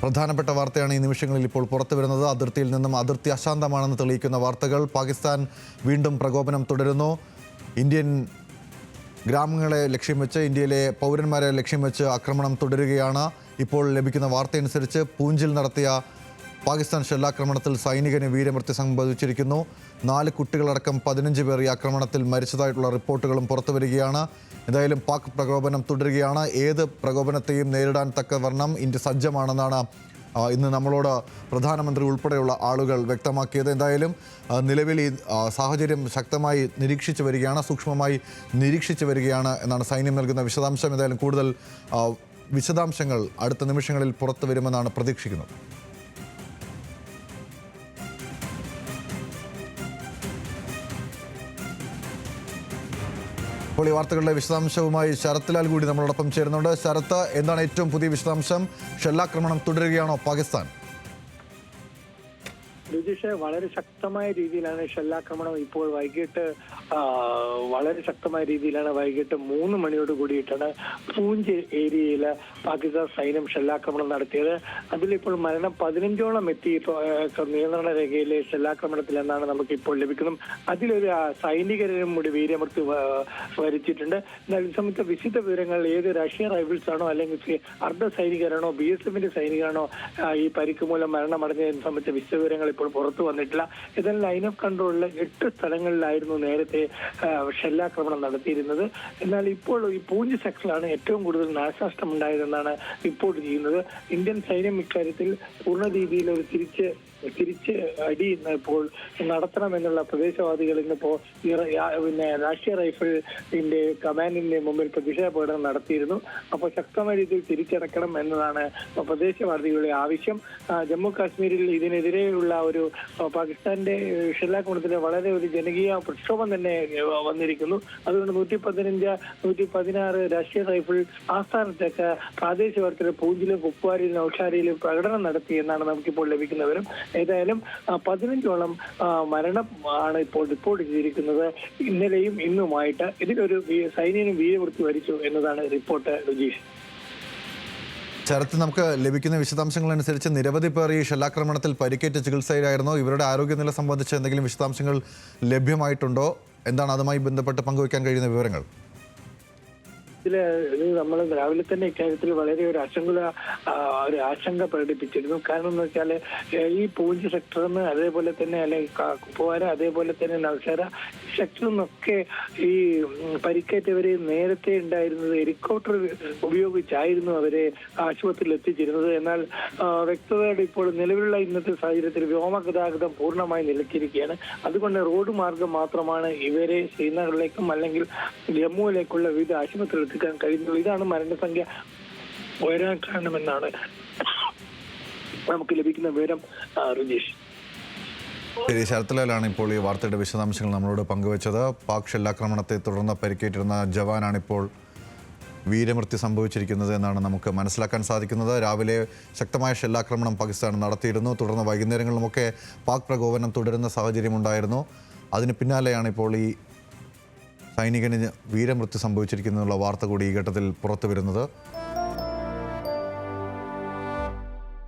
പ്രധാനപ്പെട്ട വാർത്തയാണ് ഈ നിമിഷങ്ങളിൽ ഇപ്പോൾ പുറത്തു വരുന്നത്. അതിർത്തിയിൽ നിന്നും അതിർത്തി അശാന്തമാണെന്ന് തെളിയിക്കുന്ന വാർത്തകൾ. പാകിസ്ഥാൻ വീണ്ടും പ്രകോപനം തുടരുന്നു. ഇന്ത്യൻ ഗ്രാമങ്ങളെ ലക്ഷ്യം വെച്ച്, ഇന്ത്യയിലെ പൗരന്മാരെ ലക്ഷ്യം വെച്ച് ആക്രമണം തുടരുകയാണ്. ഇപ്പോൾ ലഭിക്കുന്ന വാർത്തയനുസരിച്ച് പൂഞ്ചിൽ നടത്തിയ പാകിസ്ഥാൻ ഷെല്ലാക്രമണത്തിൽ സൈനികന് വീരമൃത്യു സംഭവിച്ചിരിക്കുന്നു. 4 കുട്ടികളടക്കം 15 പേർ ഈ ആക്രമണത്തിൽ മരിച്ചതായിട്ടുള്ള റിപ്പോർട്ടുകളും പുറത്തു വരികയാണ്. എന്തായാലും പാക് പ്രകോപനം തുടരുകയാണ്. ഏത് പ്രകോപനത്തെയും നേരിടാൻ തക്കവണ്ണം ഇന്ത്യ സജ്ജമാണെന്നാണ് ഇന്ന് നമ്മളോട് പ്രധാനമന്ത്രി ഉൾപ്പെടെയുള്ള ആളുകൾ വ്യക്തമാക്കിയത്. എന്തായാലും നിലവിൽ ഈ സാഹചര്യം ശക്തമായി നിരീക്ഷിച്ചു വരികയാണ്, സൂക്ഷ്മമായി നിരീക്ഷിച്ചു വരികയാണ് എന്നാണ് സൈന്യം നൽകുന്ന വിശദാംശം. എന്തായാലും കൂടുതൽ വിശദാംശങ്ങൾ അടുത്ത നിമിഷങ്ങളിൽ പുറത്തു വരുമെന്നാണ് പ്രതീക്ഷിക്കുന്നത്. ഇപ്പോൾ ഈ വാർത്തകളുടെ വിശദാംശവുമായി ശരത്ലാൽ കൂടി നമ്മളോടൊപ്പം ചേരുന്നുണ്ട്. ശരത്ത്, എന്താണ് ഏറ്റവും പുതിയ വിശദാംശം? ഷെല്ലാക്രമണം തുടരുകയാണോ പാകിസ്ഥാൻ? രുചിഷ്, വളരെ ശക്തമായ രീതിയിലാണ് ഷെല്ലാക്രമണം ഇപ്പോൾ വൈകിട്ട് വളരെ ശക്തമായ രീതിയിലാണ് വൈകിട്ട് 3 മണിയോട് കൂടിയിട്ടാണ് പൂഞ്ച് ഏരിയയിൽ പാകിസ്ഥാൻ സൈന്യം ഷെല്ലാക്രമണം നടത്തിയത്. അതിലിപ്പോൾ മരണം 15ഓളം എത്തി നിയന്ത്രണ രേഖയിലെ ഷെല്ലാക്രമണത്തിൽ എന്നാണ് നമുക്ക് ഇപ്പോൾ ലഭിക്കുന്നത്. അതിലൊരു സൈനികരും കൂടി വീരമൃത്യു വരിച്ചിട്ടുണ്ട്. എന്നാൽ ഇത് സംബന്ധിച്ച വിശദ വിവരങ്ങൾ ഏത് റഷ്യൻ റൈഫിൾസ് ആണോ അല്ലെങ്കിൽ അർദ്ധ സൈനികരാണോ BSFന്റെ സൈനികരാണോ ഈ പരിക്ക് മൂലം മരണമടഞ്ഞതിനെ സംബന്ധിച്ച വിശദ വിവരങ്ങൾ ഇപ്പോൾ പുറത്തു വന്നിട്ടില്ല. ഇതിൽ ലൈൻ ഓഫ് കൺട്രോളിലെ 8 സ്ഥലങ്ങളിലായിരുന്നു നേരത്തെ ഷെല്ലാക്രമണം നടത്തിയിരുന്നത്. എന്നാൽ ഇപ്പോൾ ഈ പൂഞ്ച് സെക്ടറിലാണ് ഏറ്റവും കൂടുതൽ നാശനഷ്ടം ഉണ്ടായതെന്നാണ് റിപ്പോർട്ട് ചെയ്യുന്നത്. ഇന്ത്യൻ സൈന്യം ഇക്കാര്യത്തിൽ പൂർണ്ണ രീതിയിൽ ഒരു തിരിച്ച് അടി ഇപ്പോൾ നടത്തണമെന്നുള്ള പ്രദേശവാദികൾ ഇന്നിപ്പോ രാഷ്ട്രീയ റൈഫിളിന്റെ കമാൻഡിന്റെ മുമ്പിൽ പ്രതിഷേധ പ്രകടനം നടത്തിയിരുന്നു. അപ്പോൾ ശക്തമായ രീതിയിൽ തിരിച്ചടക്കണം എന്നതാണ് പ്രദേശവാദികളുടെ ആവശ്യം. ജമ്മു കാശ്മീരിൽ ഇതിനെതിരെയുള്ള ഒരു പാകിസ്ഥാന്റെ ഷെല്ലാക്രമണത്തിന് വളരെ ഒരു ജനകീയ പ്രക്ഷോഭം തന്നെ വന്നിരിക്കുന്നു. അതുകൊണ്ട് 115-116 രാഷ്ട്രീയ റൈഫിൾ ആസ്ഥാനത്തേക്ക് പ്രാദേശിക പൂഞ്ചിലും കുപ്വാരയിലും നൌഷാരിയിലും പ്രകടനം നടത്തി എന്നാണ് നമുക്കിപ്പോൾ ലഭിക്കുന്ന വിവരം. ഏതായാലും 15ഓളം മരണം ആണ് ഇപ്പോൾ റിപ്പോർട്ട് ചെയ്തിരിക്കുന്നത്. ഇന്നലെയും ഇന്നുമായിട്ട് ഇതിലൊരു സൈന്യനും വീരമൃത്യു വരിച്ചു എന്നതാണ് റിപ്പോർട്ട്. രുചീഷ്, ശരത്ത്, നമുക്ക് ലഭിക്കുന്ന വിശദാംശങ്ങൾ അനുസരിച്ച് നിരവധി പേർ ഈ ഷെല്ലാക്രമണത്തിൽ പരിക്കേറ്റ് ചികിത്സയിലായിരുന്നു. ഇവരുടെ ആരോഗ്യനില സംബന്ധിച്ച് എന്തെങ്കിലും വിശദാംശങ്ങൾ ലഭ്യമായിട്ടുണ്ടോ? എന്താണ് അതുമായി ബന്ധപ്പെട്ട് പങ്കുവയ്ക്കാൻ കഴിയുന്ന വിവരങ്ങൾ? നമ്മൾ രാവിലെ തന്നെ ഇക്കാര്യത്തിൽ വളരെ ഒരു ആശങ്ക പ്രകടിപ്പിച്ചിരുന്നു. കാരണം എന്ന് വെച്ചാൽ ഈ പൂഞ്ച് സെക്ടറിൽ നിന്ന്, അതേപോലെ തന്നെ അല്ലെങ്കിൽ കുപ്വാര, അതേപോലെ തന്നെ നൗഷാര സെക്ടറിൽ നിന്നൊക്കെ ഈ പരിക്കേറ്റവരെ നേരത്തെ ഉണ്ടായിരുന്നത് ഹെലികോപ്റ്റർ ഉപയോഗിച്ചായിരുന്നു അവരെ ആശുപത്രിയിൽ എത്തിച്ചിരുന്നത്. എന്നാൽ വ്യക്തതയോടെ ഇപ്പോൾ നിലവിലുള്ള ഇന്നത്തെ സാഹചര്യത്തിൽ വ്യോമഗതാഗതം പൂർണ്ണമായി നിലച്ചിരിക്കുകയാണ്. അതുകൊണ്ട് റോഡ് മാർഗം മാത്രമാണ് ഇവരെ ശ്രീനഗറിലേക്കും അല്ലെങ്കിൽ ജമ്മുവിലേക്കുള്ള വിവിധ ആശുപത്രികൾ എത്തിക്കാൻ കഴിയുന്നത്. ഇതാണ് മരണസംഖ്യ ഉയരാൻ കാരണമെന്നാണ് നമുക്ക് ലഭിക്കുന്ന വിവരം. രുചീഷ്, ശരി, ശരത്ലാലാണ് ഇപ്പോൾ ഈ വാർത്തയുടെ വിശദാംശങ്ങൾ നമ്മളോട് പങ്കുവച്ചത്. പാക് ഷെല്ലാക്രമണത്തെ തുടർന്ന് പരിക്കേറ്റിരുന്ന ജവാനാണ് ഇപ്പോൾ വീരമൃത്യു സംഭവിച്ചിരിക്കുന്നത് എന്നാണ് നമുക്ക് മനസ്സിലാക്കാൻ സാധിക്കുന്നത്. രാവിലെ ശക്തമായ ഷെല്ലാക്രമണം പാകിസ്ഥാൻ നടത്തിയിരുന്നു. തുടർന്ന് വൈകുന്നേരങ്ങളിലുമൊക്കെ പാക് പ്രകോപനം തുടരുന്ന സാഹചര്യമുണ്ടായിരുന്നു. അതിന് പിന്നാലെയാണ് ഇപ്പോൾ ഈ സൈനികന് വീരമൃത്യു സംഭവിച്ചിരിക്കുന്നുള്ള വാർത്ത കൂടി ഈ ഘട്ടത്തിൽ പുറത്തു വരുന്നത്.